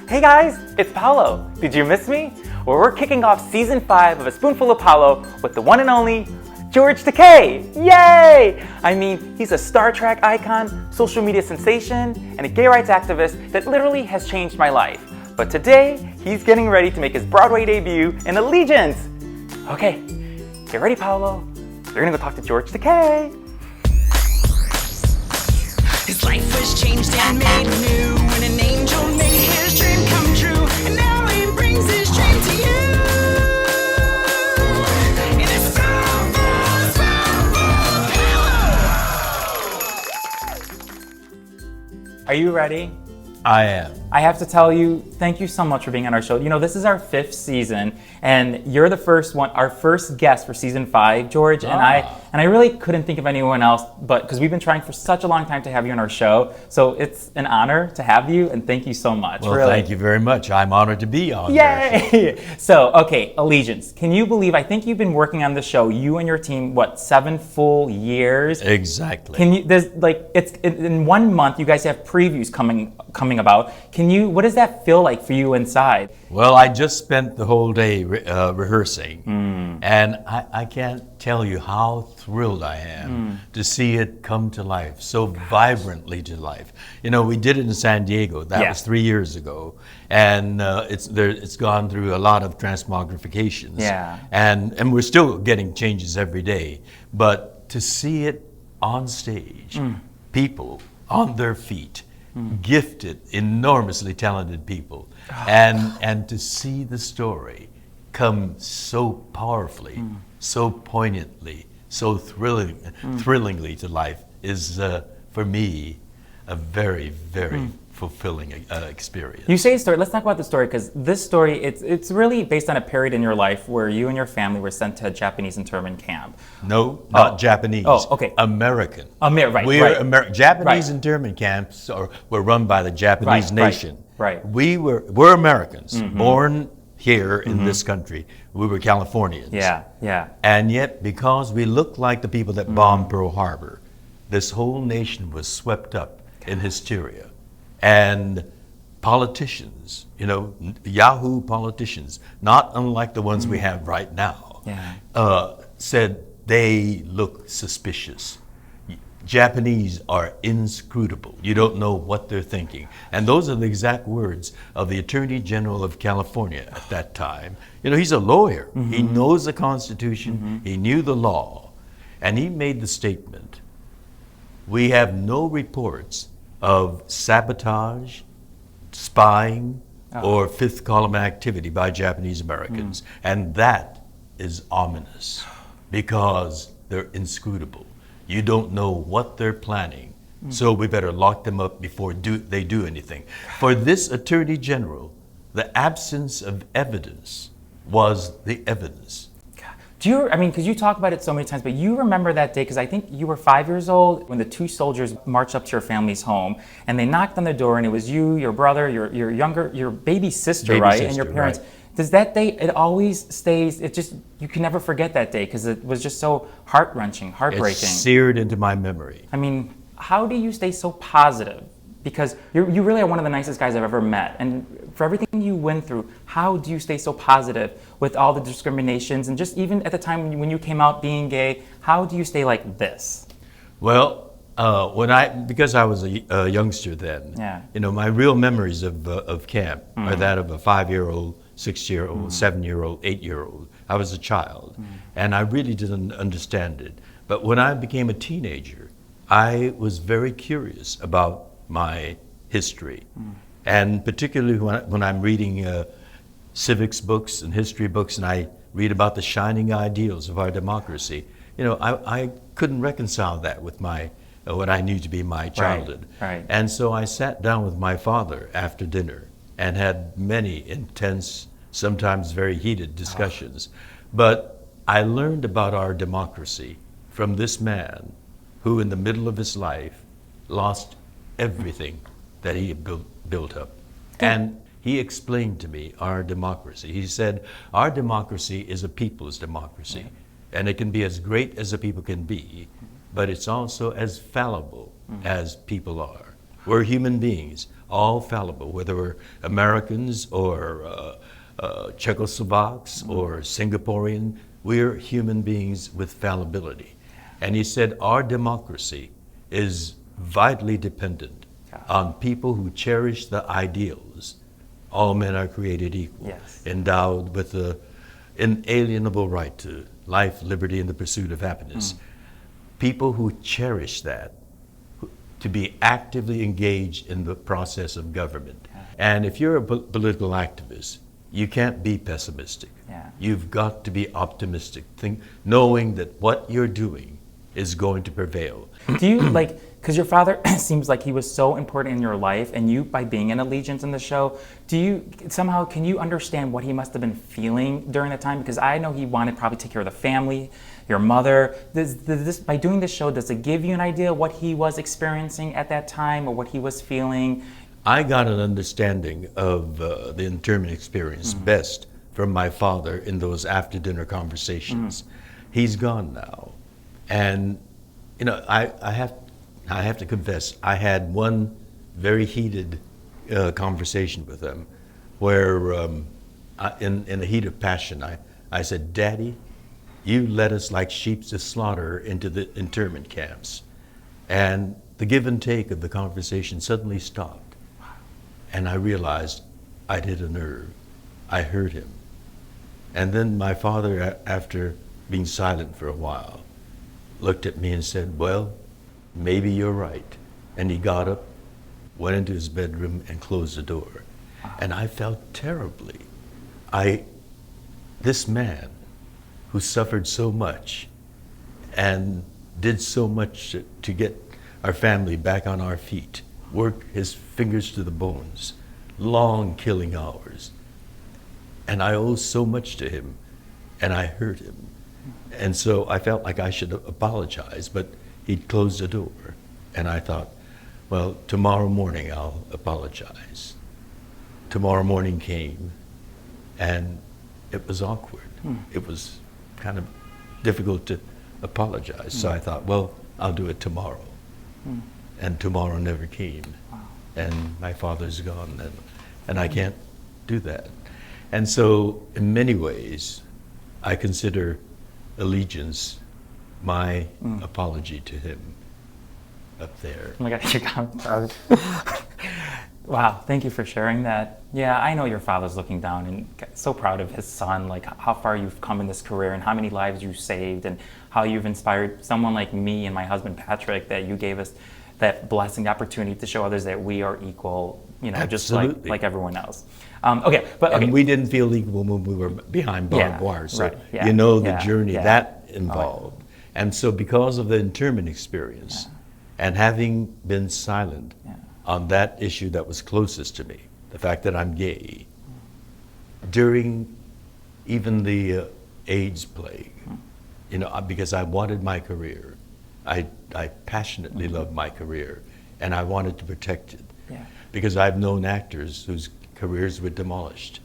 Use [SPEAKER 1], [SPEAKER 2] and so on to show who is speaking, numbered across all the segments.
[SPEAKER 1] Hey guys, it's Paolo. Did you miss me? Well, we're kicking off season 5 of A Spoonful of Paolo with the one and only George Takei. Yay! I mean, he's a Star Trek icon, social media sensation, and a gay rights activist that literally has changed my life. But today, he's getting ready to make his Broadway debut in Allegiance. Okay, get ready, Paolo. You're gonna go talk to George Takei.
[SPEAKER 2] His life was changed and made new when an angel made his dream come true. And now he brings his dream to you. In a Spoonful Paolo.
[SPEAKER 1] Are you ready?
[SPEAKER 3] I am.
[SPEAKER 1] I have to tell you, thank you so much for being on our show. You know, this is our 5th season, and you're the first one, our first guest for season 5, George. And I really couldn't think of anyone else, but because we've been trying for such a long time to have you on our show, so it's an honor to have you, and thank you so much.
[SPEAKER 3] Well,
[SPEAKER 1] really.
[SPEAKER 3] Thank you very much. I'm honored to be on
[SPEAKER 1] Yay!
[SPEAKER 3] there.
[SPEAKER 1] So, okay, Allegiance. Can you believe? I think you've been working on this show, you and your team, what, 7 full years?
[SPEAKER 3] Exactly.
[SPEAKER 1] Can you? There's like it's in 1 month. You guys have previews coming about. What does that feel like for you inside?
[SPEAKER 3] Well, I just spent the whole day rehearsing, and I can't tell you how thrilled I am to see it come to life, so vibrantly to life. You know, we did it in San Diego. That was 3 years ago, and it's gone through a lot of transmogrifications.
[SPEAKER 1] Yeah.
[SPEAKER 3] And we're still getting changes every day, but to see it on stage, people on their feet, gifted, enormously talented people, and to see the story come so powerfully, so poignantly, so thrillingly to life is, for me, a very, very fulfilling experience.
[SPEAKER 1] You say story. Let's talk about the story, because this story, it's really based on a period in your life where you and your family were sent to a Japanese internment camp.
[SPEAKER 3] No, not Japanese.
[SPEAKER 1] Oh, okay.
[SPEAKER 3] American.
[SPEAKER 1] Right.
[SPEAKER 3] Japanese internment camps were run by the Japanese nation.
[SPEAKER 1] Right.
[SPEAKER 3] We're Americans, born here in this country. We were Californians.
[SPEAKER 1] Yeah.
[SPEAKER 3] And yet, because we looked like the people that bombed Pearl Harbor, this whole nation was swept up in hysteria. And politicians, you know, Yahoo politicians, not unlike the ones we have right now, said they look suspicious. Japanese are inscrutable. You don't know what they're thinking. And those are the exact words of the Attorney General of California at that time. You know, he's a lawyer. He knows the Constitution. He knew the law. And he made the statement, we have no reports of sabotage, spying, or fifth column activity by Japanese Americans. And that is ominous because they're inscrutable. You don't know what they're planning, so we better lock them up before they do anything. For this Attorney General, the absence of evidence was the evidence.
[SPEAKER 1] Because you talk about it so many times, but you remember that day, because I think you were 5 years old when the 2 soldiers marched up to your family's home, and they knocked on the door, and it was you, your brother, your baby sister, right? And your parents. Right. Does that day, it always stays, you can never forget that day, because it was just so heart-wrenching, heartbreaking.
[SPEAKER 3] It's seared into my memory.
[SPEAKER 1] I mean, how do you stay so positive? Because you really are one of the nicest guys I've ever met. And for everything you went through, how do you stay so positive with all the discriminations? And just even at the time when you came out being gay, how do you stay like this?
[SPEAKER 3] Well, because I was a youngster then, you know, my real memories of camp are that of a 5-year-old, 6-year-old, 7-year-old, 8-year-old. I was a child, and I really didn't understand it. But when I became a teenager, I was very curious about my history. And particularly when I'm reading civics books and history books, and I read about the shining ideals of our democracy, you know, I couldn't reconcile that with what I knew to be my childhood.
[SPEAKER 1] Right.
[SPEAKER 3] And so I sat down with my father after dinner and had many intense, sometimes very heated discussions. But I learned about our democracy from this man who, in the middle of his life, lost everything that he had built up. And he explained to me our democracy. He said, our democracy is a people's democracy, and it can be as great as a people can be, but it's also as fallible as people are. We're human beings. all fallible, whether we're Americans or Czechoslovaks or Singaporean. We're human beings with fallibility. And he said our democracy is vitally dependent on people who cherish the ideals. All men are created equal, endowed with the inalienable right to life, liberty, and the pursuit of happiness. People who cherish that, to be actively engaged in the process of government. And if you're a political activist, you can't be pessimistic. You've got to be optimistic, knowing that what you're doing is going to prevail.
[SPEAKER 1] Do you because your father seems like he was so important in your life, and you, by being in Allegiance in the show, can you understand what he must have been feeling during that time? Because I know he wanted probably to take care of the family, your mother. By doing this show, does it give you an idea what he was experiencing at that time or what he was feeling?
[SPEAKER 3] I got an understanding of the internment experience best from my father in those after-dinner conversations. He's gone now. And, I have to confess, I had one very heated conversation with him where in a heat of passion, I said, Daddy, you led us like sheep to slaughter into the internment camps. And the give and take of the conversation suddenly stopped. And I realized I'd hit a nerve. I hurt him. And then my father, after being silent for a while, looked at me and said, well, maybe you're right. And he got up, went into his bedroom, and closed the door. And I felt terribly. This man who suffered so much and did so much to get our family back on our feet, worked his fingers to the bones, long killing hours. And I owe so much to him, and I hurt him. And so I felt like I should apologize, but he'd closed the door. And I thought, well, tomorrow morning I'll apologize. Tomorrow morning came, and it was awkward. It was kind of difficult to apologize. So I thought, well, I'll do it tomorrow. And tomorrow never came. And my father's gone, and I can't do that. And so in many ways, I consider Allegiance my apology to him up there.
[SPEAKER 1] Oh my gosh, you're wow, thank you for sharing that. Yeah, I know your father's looking down and so proud of his son, like how far you've come in this career and how many lives you saved and how you've inspired someone like me and my husband Patrick, that you gave us that blessing opportunity to show others that we are equal, just like everyone else. Okay.
[SPEAKER 3] And we didn't feel equal when we were behind barbed wire, so the journey that involved. And so because of the internment experience and having been silent on that issue that was closest to me, the fact that I'm gay, during even the AIDS plague, because I wanted my career. I passionately loved my career, and I wanted to protect it. Because I've known actors whose careers were demolished.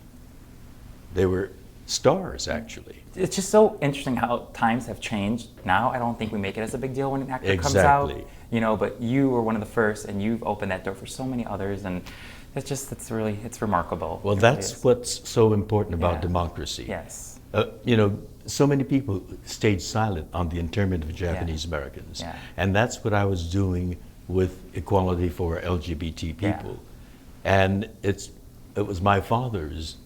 [SPEAKER 3] They were stars, actually.
[SPEAKER 1] It's just so interesting how times have changed. Now I don't think we make it as a big deal when an actor comes out. But you were one of the first, and you've opened that door for so many others, and it's remarkable.
[SPEAKER 3] Well, that's what's so important about democracy.
[SPEAKER 1] Yes.
[SPEAKER 3] So many people stayed silent on the internment of Japanese Americans. And that's what I was doing with equality for LGBT people. And it was my father's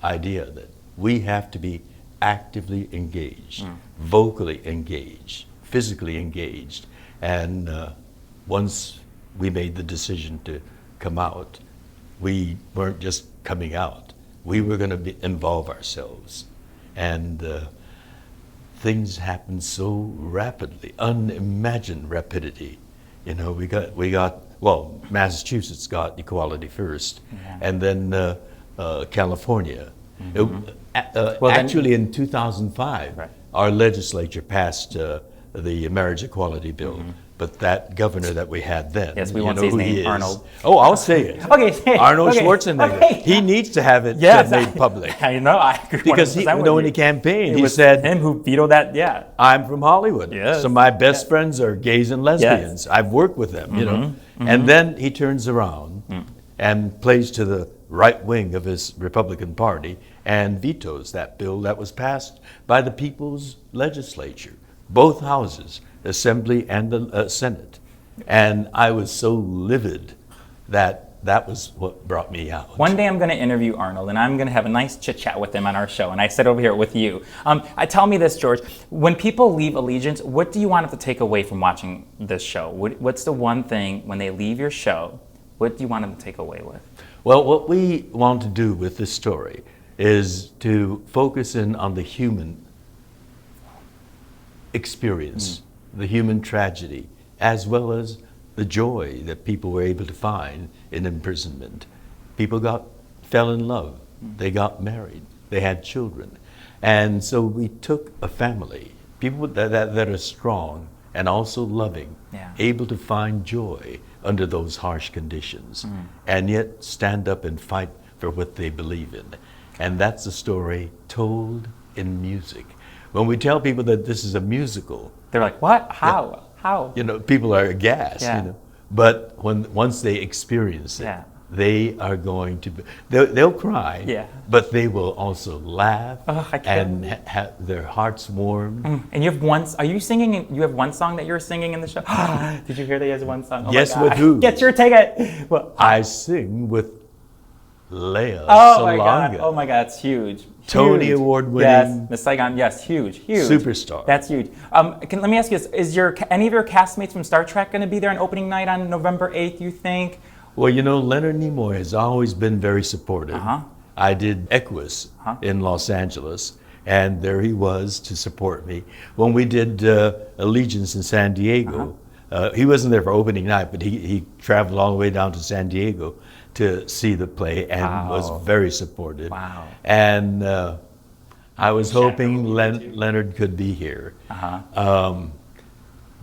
[SPEAKER 3] idea that we have to be actively engaged, vocally engaged, physically engaged. And once we made the decision to come out, we weren't just coming out. We were going to involve ourselves. And things happened so rapidly, unimagined rapidity. Massachusetts got equality first, and then California. Actually, in 2005, our legislature passed the marriage equality bill. But that governor that we had then,
[SPEAKER 1] we won't say his name, Arnold.
[SPEAKER 3] Oh, I'll say it.
[SPEAKER 1] Okay, say it.
[SPEAKER 3] Arnold Schwarzenegger.
[SPEAKER 1] Okay.
[SPEAKER 3] He needs to have it made public.
[SPEAKER 1] I know. I agree.
[SPEAKER 3] Because when he campaigned, he said,
[SPEAKER 1] him who vetoed that. Yeah.
[SPEAKER 3] I'm from Hollywood. So my best friends are gays and lesbians. I've worked with them, And then he turns around and plays to the right wing of his Republican Party and vetoes that bill that was passed by the people's legislature, both houses, Assembly and the Senate. And I was so livid that was what brought me out.
[SPEAKER 1] One day I'm going to interview Arnold, and I'm going to have a nice chit chat with him on our show. And I sit over here with you. Tell me this, George. When people leave Allegiance, what do you want them to take away from watching this show? What's the one thing when they leave your show? What do you want them to take away with?
[SPEAKER 3] Well, what we want to do with this story is to focus in on the human experience, the human tragedy, as well as the joy that people were able to find in imprisonment. People fell in love, they got married, they had children. And so we took a family, people that are strong and also loving, able to find joy under those harsh conditions, and yet stand up and fight for what they believe in. And that's a story told in music. When we tell people that this is a musical,
[SPEAKER 1] they're like, what? How? How?
[SPEAKER 3] You know, people are aghast, you know. But once they experience it, they are going to they'll cry, but they will also laugh and have their hearts warm.
[SPEAKER 1] And you have are you singing, you have one song that you're singing in the show? Did you hear that he has one song? Oh
[SPEAKER 3] yes, with who?
[SPEAKER 1] Get your ticket. Well,
[SPEAKER 3] I sing with Leah
[SPEAKER 1] Salonga. Oh my God, it's huge.
[SPEAKER 3] Tony Award winning.
[SPEAKER 1] Yes, Miss Saigon, yes, huge.
[SPEAKER 3] Superstar.
[SPEAKER 1] That's huge. Let me ask you this, is any of your castmates from Star Trek going to be there on opening night on November 8th, you think?
[SPEAKER 3] Well, you know, Leonard Nimoy has always been very supportive. I did Equus in Los Angeles, and there he was to support me. When we did Allegiance in San Diego, he wasn't there for opening night, but he traveled all the way down to San Diego to see the play and was very supportive.
[SPEAKER 1] Wow.
[SPEAKER 3] And I was hoping Leonard could be here.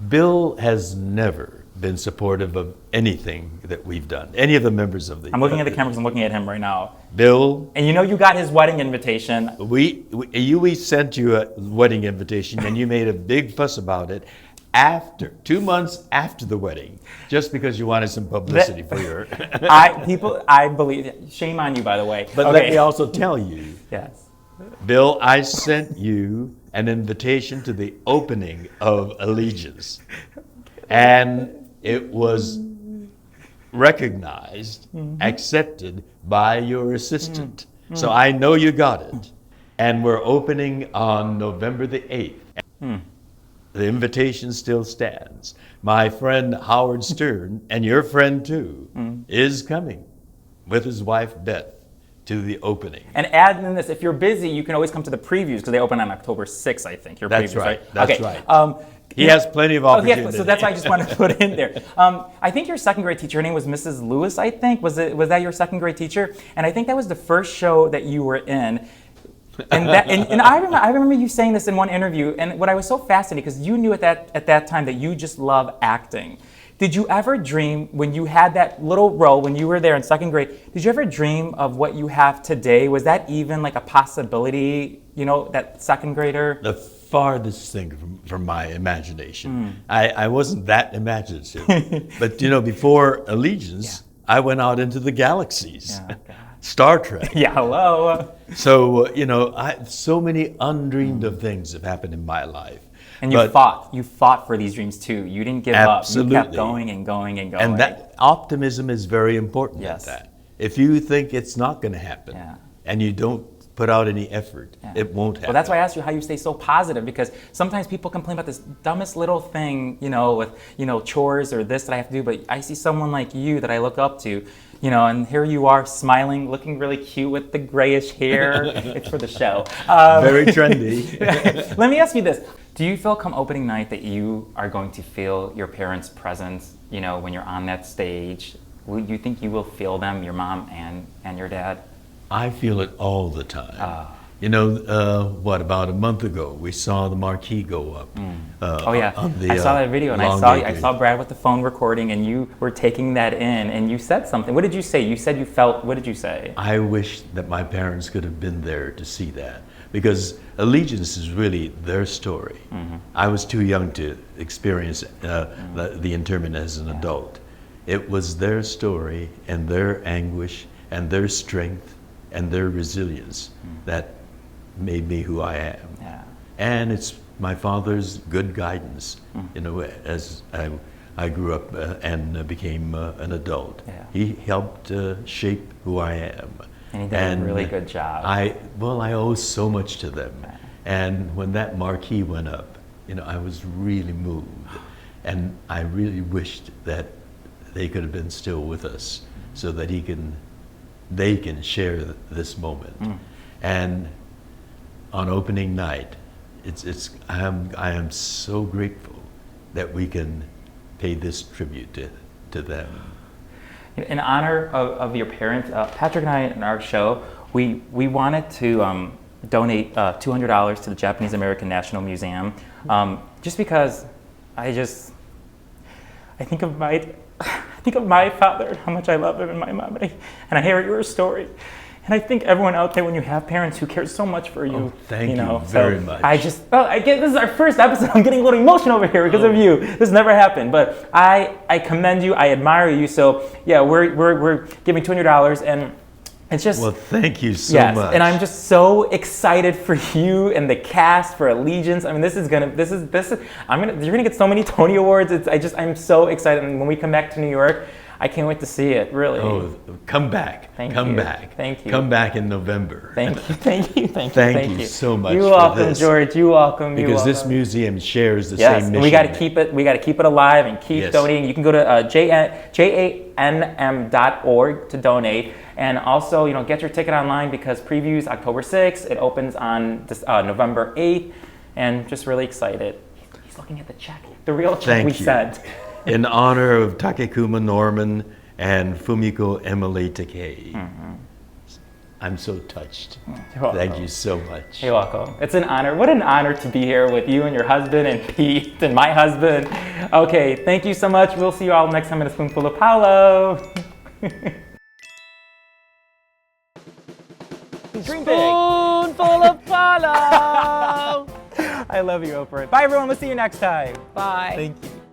[SPEAKER 3] Bill has never been supportive of anything that we've done, any of the members of the...
[SPEAKER 1] I'm looking at the cameras, I'm looking at him right now.
[SPEAKER 3] Bill...
[SPEAKER 1] And you know you got his wedding invitation.
[SPEAKER 3] We sent you a wedding invitation and you made a big fuss about it 2 months after the wedding, just because you wanted some publicity for your...
[SPEAKER 1] I believe, shame on you, by the way.
[SPEAKER 3] But let me also tell you,
[SPEAKER 1] yes,
[SPEAKER 3] Bill, I sent you an invitation to the opening of Allegiance, and it was recognized, accepted by your assistant. So I know you got it. And we're opening on November the 8th. The invitation still stands. My friend Howard Stern, and your friend too, is coming with his wife Beth to the opening.
[SPEAKER 1] And add in this, if you're busy, you can always come to the previews because they open on October 6th, I think.
[SPEAKER 3] That's
[SPEAKER 1] previews,
[SPEAKER 3] right. That's
[SPEAKER 1] okay.
[SPEAKER 3] right. He has plenty of opportunity.
[SPEAKER 1] So that's why I just wanted to put it in there. I think your second grade teacher, her name was Mrs. Lewis, I think. Was that your second grade teacher? And I think that was the first show that you were in. And I remember you saying this in one interview, and what I was so fascinated, because you knew at that time that you just love acting. Did you ever dream, when you had that little role, when you were there in second grade, did you ever dream of what you have today? Was that even like a possibility, you know, that second grader?
[SPEAKER 3] The farthest thing from my imagination. I wasn't that imaginative. But, you know, before Allegiance, I went out into the galaxies. Star Trek.
[SPEAKER 1] Yeah, hello.
[SPEAKER 3] So, you know, so many undreamed of things have happened in my life.
[SPEAKER 1] And you fought for these dreams too. You didn't give up. You kept going and going and going.
[SPEAKER 3] And that optimism is very important at that. If you think it's not going to happen and you don't put out any effort, it won't happen.
[SPEAKER 1] Well, that's why I asked you how you stay so positive, because sometimes people complain about this dumbest little thing, you know, with, you know, chores or this that I have to do, but I see someone like you that I look up to, you know, and here you are smiling, looking really cute with the grayish hair. It's for the show.
[SPEAKER 3] Very trendy.
[SPEAKER 1] Let me ask you this. Do you feel come opening night that you are going to feel your parents' presence, you know, when you're on that stage? Will you think you will feel them, your mom and your dad?
[SPEAKER 3] I feel it all the time. You know, about a month ago, we saw the marquee go up.
[SPEAKER 1] I saw that video, and I saw Brad with the phone recording, and you were taking that in, and you said something. What did you say? You said you felt, what did you say?
[SPEAKER 3] I wish that my parents could have been there to see that, because Allegiance is really their story. I was too young to experience the interment as an adult. It was their story and their anguish and their strength and their resilience that made me who I am.
[SPEAKER 1] Yeah.
[SPEAKER 3] And it's my father's good guidance, you know, as I grew up and became an adult.
[SPEAKER 1] Yeah.
[SPEAKER 3] He helped shape who I am.
[SPEAKER 1] And he did a really good job.
[SPEAKER 3] I owe so much to them. And when that marquee went up, you know, I was really moved. And I really wished that they could have been still with us so that they can share this moment. And on opening night, I am so grateful that we can pay this tribute to them.
[SPEAKER 1] In honor of your parents, Patrick and I in our show, we wanted to donate $200 to the Japanese American National Museum, just because I think of my father and how much I love him and my mom, and I hear your story. And I think everyone out there, when you have parents who care so much for you,
[SPEAKER 3] thank you very much.
[SPEAKER 1] This is our first episode. I'm getting a little emotional over here because of you. This never happened, but I commend you. I admire you. So yeah, we're giving $200, and it's just.
[SPEAKER 3] Well, thank you so much.
[SPEAKER 1] And I'm just so excited for you and the cast for Allegiance. I mean, you're gonna get so many Tony Awards. I'm so excited. And when we come back to New York, I can't wait to see it, really.
[SPEAKER 3] Oh, come back. Come back.
[SPEAKER 1] Thank you.
[SPEAKER 3] Come back in November.
[SPEAKER 1] Thank you.
[SPEAKER 3] Thank you so much.
[SPEAKER 1] You're
[SPEAKER 3] for
[SPEAKER 1] welcome,
[SPEAKER 3] this.
[SPEAKER 1] George. You're welcome.
[SPEAKER 3] Because this museum shares the
[SPEAKER 1] yes,
[SPEAKER 3] same mission.
[SPEAKER 1] and we got to keep it. We got to keep it alive and keep donating. You can go to janm.org to donate, and also, you know, get your ticket online because previews October 6th. It opens on November 8th, and just really excited. He's looking at the check, the real check we sent.
[SPEAKER 3] In honor of Takekuma Norman and Fumiko Emily Takei. I'm so touched. Thank you so much.
[SPEAKER 1] You're welcome. It's an honor. What an honor to be here with you and your husband and Pete and my husband. Okay, thank you so much. We'll see you all next time in a Spoonful of Paolo. Dream big.
[SPEAKER 4] Spoonful of Paolo.
[SPEAKER 1] I love you, Oprah. Bye, everyone. We'll see you next time.
[SPEAKER 4] Bye.
[SPEAKER 1] Thank you.